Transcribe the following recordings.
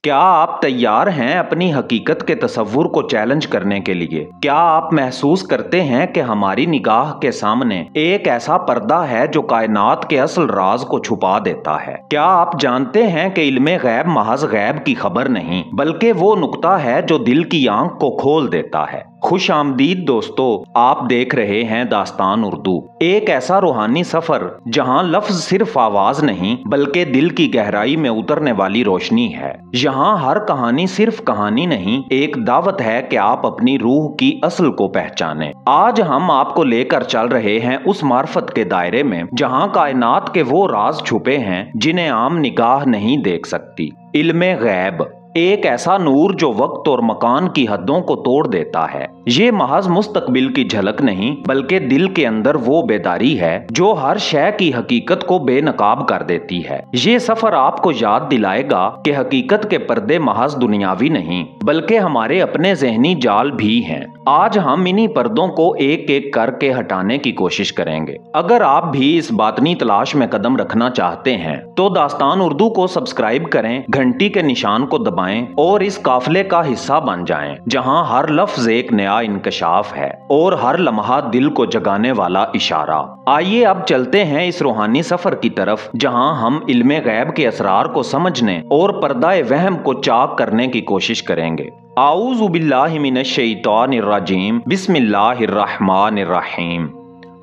क्या आप तैयार हैं अपनी हकीकत के तस्वुर को चैलेंज करने के लिए? क्या आप महसूस करते हैं कि हमारी निगाह के सामने एक ऐसा पर्दा है जो कायनात के असल राज को छुपा देता है? क्या आप जानते हैं कि इल्मे गैब महज गैब की खबर नहीं बल्कि वो नुक्ता है जो दिल की आंख को खोल देता है। खुश आमदीद दोस्तों, आप देख रहे हैं दास्तान उर्दू, एक ऐसा रूहानी सफर जहां लफ्ज सिर्फ आवाज नहीं बल्कि दिल की गहराई में उतरने वाली रोशनी है। यहाँ हर कहानी सिर्फ कहानी नहीं, एक दावत है कि आप अपनी रूह की असल को पहचानें। आज हम आपको लेकर चल रहे हैं उस मार्फत के दायरे में जहाँ कायनात के वो राज छुपे हैं जिन्हें आम निगाह नहीं देख सकती। इल्मे गैब, एक ऐसा नूर जो वक्त और मकान की हदों को तोड़ देता है। ये महज मुस्तकबिल की झलक नहीं बल्कि दिल के अंदर वो बेदारी है जो हर शय की हकीकत को बेनकाब कर देती है। ये सफर आपको याद दिलाएगा कि हकीकत के पर्दे महज दुनियावी नहीं बल्कि हमारे अपने ज़हनी जाल भी हैं। आज हम इन्हीं पर्दों को एक एक करके हटाने की कोशिश करेंगे। अगर आप भी इस बातनी तलाश में कदम रखना चाहते हैं तो दास्तान उर्दू को सब्सक्राइब करें, घंटी के निशान को दबाएं और इस काफिले का हिस्सा बन जाएं, जहां हर लफ्ज एक नया इंकशाफ है और हर लम्हा दिल को जगाने वाला इशारा। आइए अब चलते हैं इस रूहानी सफर की तरफ जहां हम इल्मे गैब के असरार को समझने और पर्दाए वहम को चाक करने की कोशिश करेंगे। आऊज़ु बिल्लाहि मिनश शैतानिर रजीम, बिस्मिल्लाहिर रहमानिर रहीम।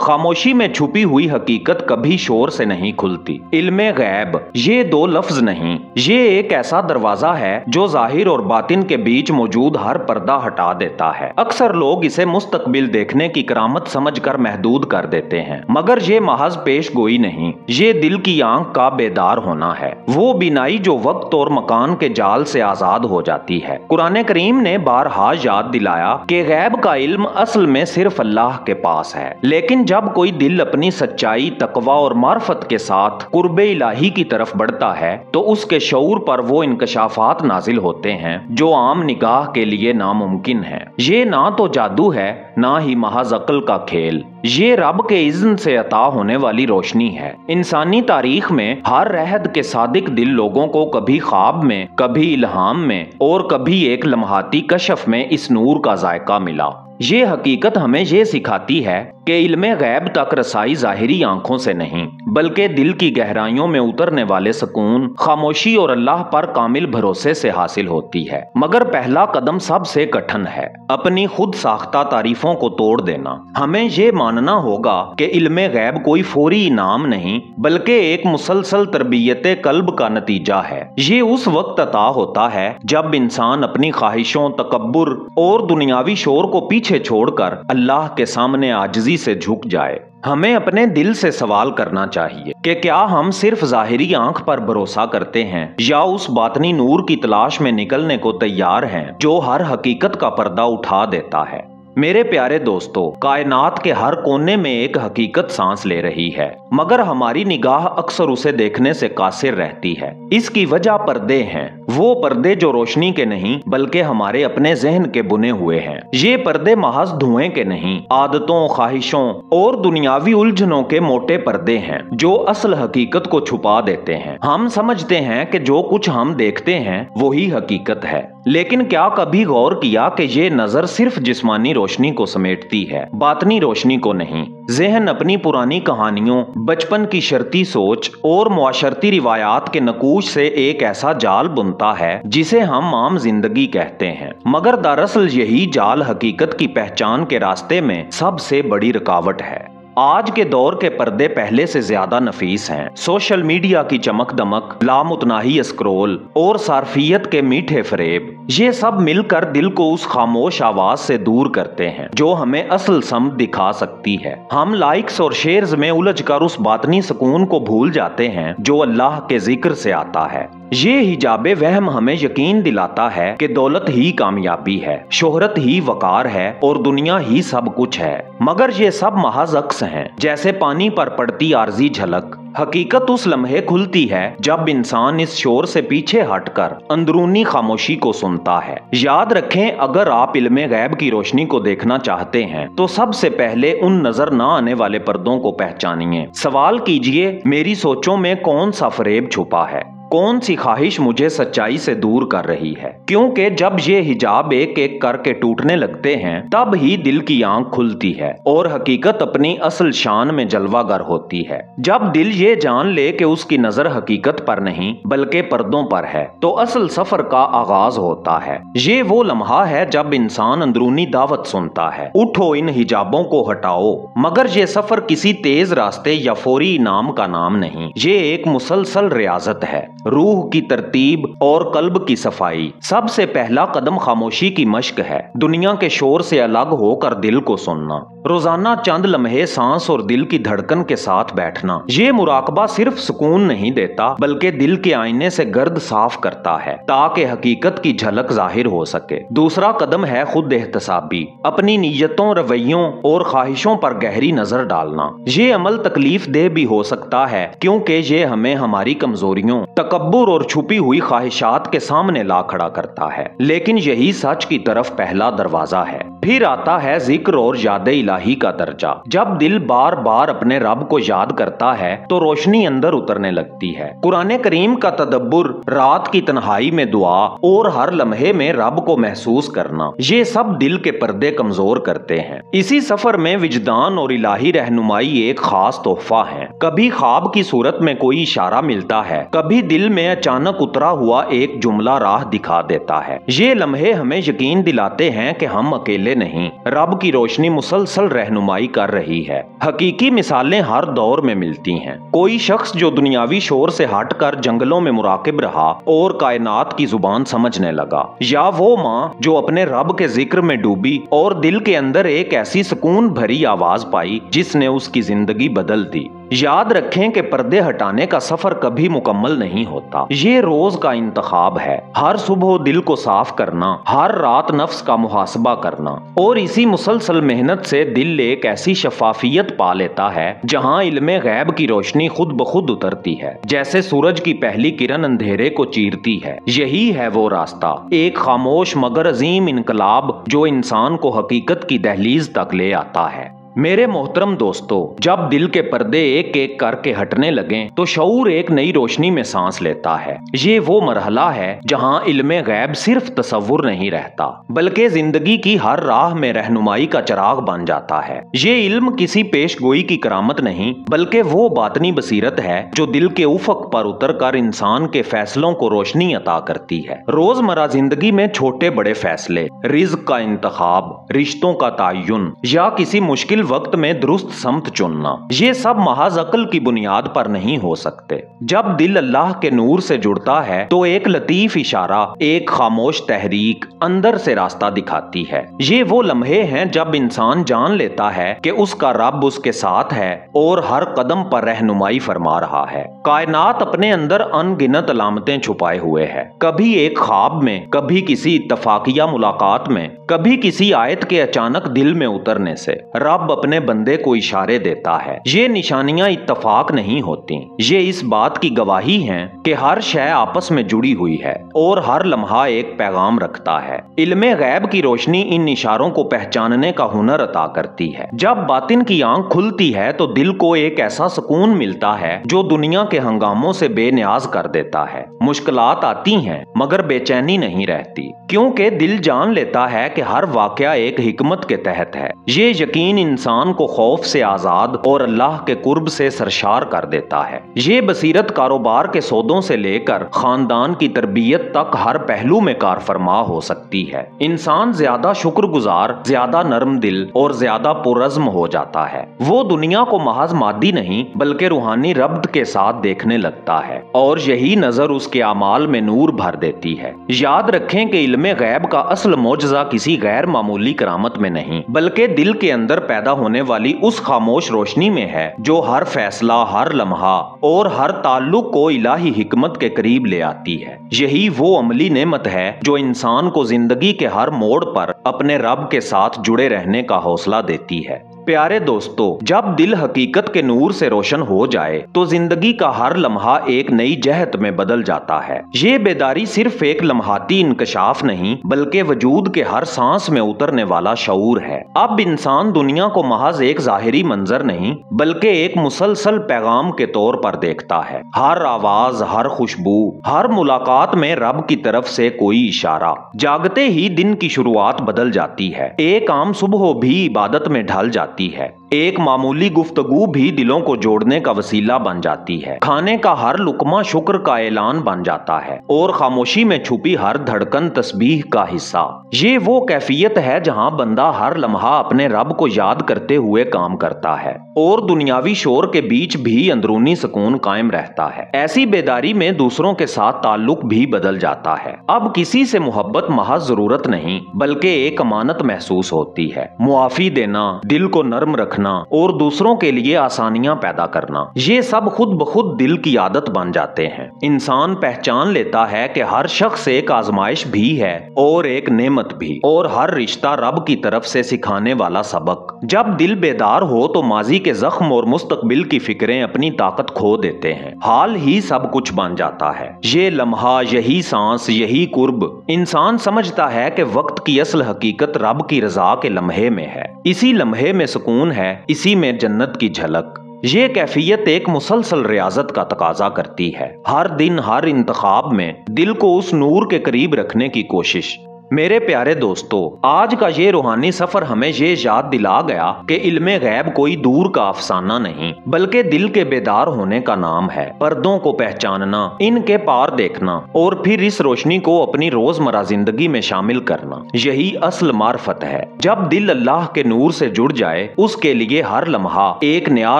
खामोशी में छुपी हुई हकीकत कभी शोर से नहीं खुलती। इल्मे गैब ये दो लफ्ज नहीं, ये एक ऐसा दरवाजा है जो जाहिर और बातिन के बीच मौजूद हर पर्दा हटा देता है। अक्सर लोग इसे मुस्तकबिल देखने की करामत समझकर महदूद कर देते हैं, मगर ये महज पेश गोई नहीं, ये दिल की आंख का बेदार होना है। वो बिनाई जो वक्त और मकान के जाल से आजाद हो जाती है। कुरान करीम ने बारहा याद दिलाया कि गैब का इल्म असल में सिर्फ अल्लाह के पास है, लेकिन जब कोई दिल अपनी सच्चाई, तकवा और मार्फत के साथ कुर्बे इलाही की तरफ बढ़ता है तो उसके शऊर पर वो इंकशाफात नाजिल होते हैं जो आम निगाह के लिए नामुमकिन है। ये ना तो जादू है ना ही महज अक्ल का खेल, ये रब के इज़्न से अता होने वाली रोशनी है। इंसानी तारीख में हर रहद के सादिक दिल लोगों को कभी ख्वाब में, कभी इल्हाम में और कभी एक लम्हाती कशफ में इस नूर का जायका मिला। ये हकीकत हमें ये सिखाती है कि इल्मे गैब तक रसाई जाहिरी आंखों से नहीं बल्कि दिल की गहराइयों में उतरने वाले सुकून, खामोशी और अल्लाह पर कामिल भरोसे से हासिल होती है। मगर पहला कदम सबसे कठिन है, अपनी खुद साख्ता तारीफों को तोड़ देना। हमें ये मानना होगा कि इल्मे गैब कोई फौरी इनाम नहीं बल्कि एक मुसलसल तरबियत कल्ब का नतीजा है। ये उस वक्त अता होता है जब इंसान अपनी ख्वाहिशों, तकब्बुर और दुनियावी शोर को पीछे छोड़कर अल्लाह के सामने आजिज़ी से झुक जाए। हमें अपने दिल से सवाल करना चाहिए कि क्या हम सिर्फ जाहिरी आंख पर भरोसा करते हैं या उस बातनी नूर की तलाश में निकलने को तैयार हैं जो हर हकीकत का पर्दा उठा देता है। मेरे प्यारे दोस्तों, कायनात के हर कोने में एक हकीकत सांस ले रही है, मगर हमारी निगाह अक्सर उसे देखने से कासिर रहती है। इसकी वजह पर्दे हैं, वो पर्दे जो रोशनी के नहीं बल्कि हमारे अपने जहन के बुने हुए हैं। ये पर्दे महज धुएं के नहीं, आदतों, ख्वाहिशों और दुनियावी उलझनों के मोटे पर्दे हैं जो असल हकीकत को छुपा देते हैं। हम समझते हैं कि जो कुछ हम देखते हैं वही हकीकत है, लेकिन क्या कभी गौर किया कि ये नजर सिर्फ जिस्मानी रोशनी को समेटती है, बातनी रोशनी को नहीं। ज़हन अपनी पुरानी कहानियों, बचपन की शर्ती सोच और मुआशरती रिवायात के नकूश से एक ऐसा जाल बुनता है जिसे हम आम जिंदगी कहते हैं, मगर दरअसल यही जाल हकीकत की पहचान के रास्ते में सबसे बड़ी रुकावट है। आज के दौर के पर्दे पहले से ज्यादा नफीस हैं। सोशल मीडिया की चमक दमक, लामुतनाही स्क्रोल और सार्फियत के मीठे फरेब, ये सब मिलकर दिल को उस खामोश आवाज से दूर करते हैं जो हमें असल समझ दिखा सकती है। हम लाइक्स और शेयर्स में उलझकर उस बातनी सुकून को भूल जाते हैं जो अल्लाह के जिक्र से आता है। ये हिजाबे वहम हमें यकीन दिलाता है कि दौलत ही कामयाबी है, शोहरत ही वकार है और दुनिया ही सब कुछ है, मगर ये सब महज अक्स हैं, जैसे पानी पर पड़ती आर्जी झलक। हकीकत उस लम्हे खुलती है जब इंसान इस शोर से पीछे हटकर अंदरूनी खामोशी को सुनता है। याद रखें, अगर आप इल्मे गैब की रोशनी को देखना चाहते हैं तो सबसे पहले उन नजर न आने वाले पर्दों को पहचानिए। सवाल कीजिए, मेरी सोचों में कौन सा फरेब छुपा है, कौन सी ख्वाहिश मुझे सच्चाई से दूर कर रही है, क्योंकि जब ये हिजाब एक एक करके टूटने लगते हैं तब ही दिल की आंख खुलती है और हकीकत अपनी असल शान में जलवागर होती है। जब दिल ये जान ले कि उसकी नजर हकीकत पर नहीं बल्कि पर्दों पर है तो असल सफर का आगाज होता है। ये वो लम्हा है जब इंसान अंदरूनी दावत सुनता है, उठो इन हिजाबों को हटाओ। मगर ये सफर किसी तेज रास्ते या फौरी इनाम का नाम नहीं, ये एक मुसलसल रियाजत है, रूह की तरतीब और कल्ब की सफाई। सबसे पहला कदम खामोशी की मश्क है, दुनिया के शोर से अलग होकर दिल को सुनना। रोजाना चंद लम्हे सांस और दिल की धड़कन के साथ बैठना। ये मुराकबा सिर्फ सुकून नहीं देता बल्कि दिल के आईने से गर्द साफ करता है ताकि हकीकत की झलक जाहिर हो सके। दूसरा कदम है खुद एहतसाबी, अपनी नीयतों, रवैयों और ख्वाहिशों पर गहरी नजर डालना। ये अमल तकलीफ देह भी हो सकता है क्योंकि ये हमें हमारी कमजोरियों, तकब्बुर और छुपी हुई ख्वाहिशात के सामने ला खड़ा करता है, लेकिन यही सच की तरफ पहला दरवाजा है। फिर आता है जिक्र और याद इलाही का दर्जा। जब दिल बार बार अपने रब को याद करता है तो रोशनी अंदर उतरने लगती है। कुरान करीम का तदब्बुर, रात की तन्हाई में दुआ और हर लम्हे में रब को महसूस करना, ये सब दिल के पर्दे कमजोर करते हैं। इसी सफर में विजदान और इलाही रहनुमाई एक खास तोहफा है। कभी ख्वाब की सूरत में कोई इशारा मिलता है, कभी दिल में अचानक उतरा हुआ एक जुमला राह दिखा देता है। ये लम्हे हमें यकीन दिलाते हैं कि हम अकेले नहीं, रब की रोशनी मुसलसल रहनुमाई कर रही है। हकीकी मिसालें हर दौर में मिलती हैं। कोई शख्स जो दुनियावी शोर से हटकर जंगलों में मुराकिब रहा और कायनात की जुबान समझने लगा, या वो माँ जो अपने रब के जिक्र में डूबी और दिल के अंदर एक ऐसी सुकून भरी आवाज पाई जिसने उसकी जिंदगी बदल दी। याद रखें कि पर्दे हटाने का सफर कभी मुकम्मल नहीं होता, ये रोज का इंतखाब है। हर सुबह दिल को साफ करना, हर रात नफ्स का मुहासबा करना, और इसी मुसलसल मेहनत से दिल एक ऐसी शफाफियत पा लेता है जहां इल्मे गैब की रोशनी खुद ब खुद उतरती है, जैसे सूरज की पहली किरण अंधेरे को चीरती है। यही है वो रास्ता, एक खामोश मगर अजीम इनकलाब जो इंसान को हकीकत की दहलीज तक ले आता है। मेरे मोहतरम दोस्तों, जब दिल के पर्दे एक एक करके हटने लगें तो शऊर एक नई रोशनी में सांस लेता है। ये वो मरहला है जहां इल्मे गैब सिर्फ तसव्वुर नहीं रहता बल्कि जिंदगी की हर राह में रहनुमाई का चिराग बन जाता है। ये इल्म किसी पेशगोई की करामत नहीं बल्कि वो बातनी बसीरत है जो दिल के उफक पर उतर कर इंसान के फैसलों को रोशनी अता करती है। रोजमर्रा जिंदगी में छोटे बड़े फैसले, रिज़्क का इंतखाब, रिश्तों का तयन या किसी मुश्किल वक्त में दुरुस्त समत चुनना, ये सब महज अक्ल की बुनियाद पर नहीं हो सकते। जब दिल अल्लाह के नूर से जुड़ता है तो एक लतीफ इशारा, एक खामोश तहरीक अंदर से रास्ता दिखाती है। ये वो लम्हे हैं जब इंसान जान लेता है कि उसका रब उसके साथ है और हर कदम पर रहनुमाई फरमा रहा है। कायनात अपने अंदर अनगिनत अलामतें छुपाए हुए है, कभी एक ख्वाब में, कभी किसी इत्तफाकिया मुलाकात में, कभी किसी आयत के अचानक दिल में उतरने से। रब अपने बंदे को इशारे देता है। ये निशानियां इत्तफाक नहीं होती, ये इस बात की गवाही हैं कि हर शय आपस में जुड़ी हुई है और हर लम्हा एक पैगाम रखता है। इल्मे गैब की रोशनी इन इशारों को पहचानने का हुनर अता करती है। जब बातिन की आंख खुलती है तो दिल को एक ऐसा सुकून मिलता है जो दुनिया के हंगामों से बेनियाज कर देता है। मुश्किलात आती हैं मगर बेचैनी नहीं रहती, क्योंकि दिल जान लेता है कि हर वाकया एक हिकमत के तहत है। ये यकीन इंसान को खौफ से आजाद और अल्लाह के कुर्ब से सरशार कर देता है। ये बसीरत कारोबार के सौदों से लेकर खानदान की तरबियत तक हर पहलू में कारफरमा हो सकती है। इंसान ज्यादा शुक्रगुजार, ज्यादा नरम दिल और ज्यादा पुरज़्म हो जाता है। वो दुनिया को महज मादी नहीं बल्कि रूहानी रब्त के साथ देखने लगता है और यही नजर उसके अमाल में नूर भर देती है। याद रखें कि इल्मे गैब का असल मौजज़ा किसी गैर मामूली करामत में नहीं बल्कि दिल के अंदर पैदा होने वाली उस खामोश रोशनी में है जो हर फैसला, हर लम्हा और हर ताल्लुक को इलाही हिकमत के करीब ले आती है। यही वो अमली नेमत है जो इंसान को जिंदगी के हर मोड़ पर अपने रब के साथ जुड़े रहने का हौसला देती है। प्यारे दोस्तों, जब दिल हकीकत के नूर से रोशन हो जाए तो जिंदगी का हर लम्हा एक नई जहत में बदल जाता है। ये बेदारी सिर्फ एक लम्हाती इंकशाफ नहीं बल्कि वजूद के हर सांस में उतरने वाला शऊर है। अब इंसान दुनिया को महज एक जाहिरी मंजर नहीं बल्कि एक मुसलसल पैगाम के तौर पर देखता है। हर आवाज, हर खुशबू, हर मुलाकात में रब की तरफ से कोई इशारा। जागते ही दिन की शुरुआत बदल जाती है। एक आम सुबह भी इबादत में ढल जाती है। एक मामूली गुफ्तगू भी दिलों को जोड़ने का वसीला बन जाती है। खाने का हर लुकमा शुक्र का ऐलान बन जाता है और खामोशी में छुपी हर धड़कन तस्बीह का हिस्सा। ये वो कैफियत है जहां बंदा हर लम्हा अपने रब को याद करते हुए काम करता है और दुनियावी शोर के बीच भी अंदरूनी सुकून कायम रहता है। ऐसी बेदारी में दूसरों के साथ ताल्लुक भी बदल जाता है। अब किसी से मोहब्बत महज जरूरत नहीं बल्कि एक अमानत महसूस होती है। मुआफी देना, दिल को नर्म रखना और दूसरों के लिए आसानियां पैदा करना, ये सब खुद ब खुद दिल की आदत बन जाते हैं। इंसान पहचान लेता है कि हर शख्स एक आजमाइश भी है और एक नेमत भी, और हर रिश्ता रब की तरफ से सिखाने वाला सबक। जब दिल बेदार हो तो माजी के जख्म और मुस्तकबिल की फिक्रें अपनी ताकत खो देते हैं। हाल ही सब कुछ बन जाता है। ये लम्हा, यही सांस, यही कुर्ब। इंसान समझता है कि वक्त की असल हकीकत रब की रजा के लम्हे में है। इसी लम्हे में सुकून है, इसी में जन्नत की झलक। ये कैफियत एक मुसलसल रियाजत का तकाजा करती है। हर दिन, हर इंतखाब में दिल को उस नूर के करीब रखने की कोशिश। मेरे प्यारे दोस्तों, आज का ये रूहानी सफर हमें ये याद दिला गया कि इल्मे गैब कोई दूर का अफसाना नहीं बल्कि दिल के बेदार होने का नाम है। पर्दों को पहचानना, इनके पार देखना और फिर इस रोशनी को अपनी रोजमर्रा जिंदगी में शामिल करना, यही असल मार्फत है। जब दिल अल्लाह के नूर से जुड़ जाए उसके लिए हर लम्हा एक नया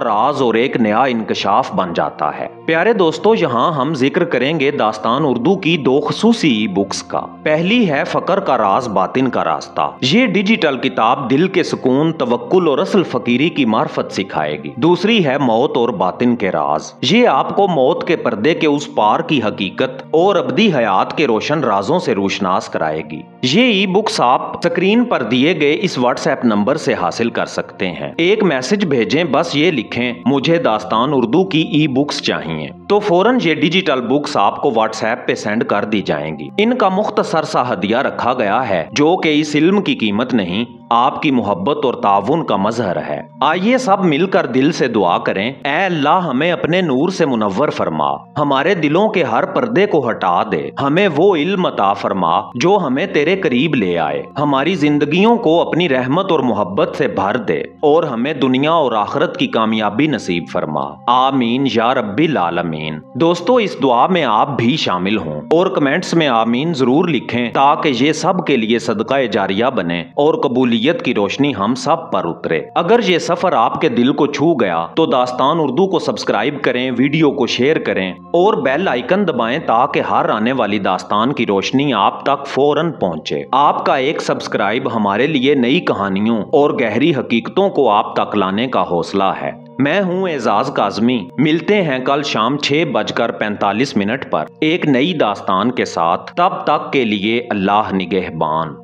राज और एक नया इंकशाफ बन जाता है। प्यारे दोस्तों, यहाँ हम जिक्र करेंगे दास्तान उर्दू की दो खुसूसी बुक्स का। पहली है फकर का राज बातिन का रास्ता। ये डिजिटल किताब दिल के सुकून, तवक्कुल और असल फकीरी की मार्फत सिखाएगी। दूसरी है मौत और बातिन के राज। ये आपको मौत के पर्दे के उस पार की हकीकत और अबदी हयात के रोशन राजों से रोशनास कराएगी। ये ई बुक्स आप स्क्रीन पर दिए गए इस व्हाट्सएप नंबर से हासिल कर सकते हैं। एक मैसेज भेजें, बस ये लिखें मुझे दास्तान उर्दू की ई बुक्स चाहिए, तो फौरन ये डिजिटल बुक्स आपको व्हाट्सएप पे सेंड कर दी जाएंगी। इनका मुख्तसर सा हदिया रखा गया है जो कि इस इल्म की कीमत नहीं, आपकी मोहब्बत और ताउन का मजहर है। आइए सब मिलकर दिल से दुआ करें, ऐ अल्लाह हमें अपने नूर से मुनव्वर फरमा, हमारे दिलों के हर पर्दे को हटा दे, हमें वो इल्म अता फरमा जो हमें तेरे करीब ले आए, हमारी जिंदगियों को अपनी रहमत और मोहब्बत से भर दे और हमें दुनिया और आखिरत की कामयाबी नसीब फरमा। आमीन या रब्बिल आलमीन। दोस्तों, इस दुआ में आप भी शामिल हों और कमेंट्स में आमीन जरूर लिखें ताकि ये सब के लिए सदका जारिया बने और कबूलियत की रोशनी हम सब पर उतरे। अगर ये सफर आपके दिल को छू गया तो दास्तान उर्दू को सब्सक्राइब करें, वीडियो को शेयर करें और बेल आइकन दबाएं ताकि हर आने वाली दास्तान की रोशनी आप तक फौरन पहुंचे। आपका एक सब्सक्राइब हमारे लिए नई कहानियों और गहरी हकीकतों को आप तक लाने का हौसला है। मैं हूं एजाज काज़मी। मिलते हैं कल शाम 6:45 पर एक नई दास्तान के साथ। तब तक के लिए अल्लाह निगहबान।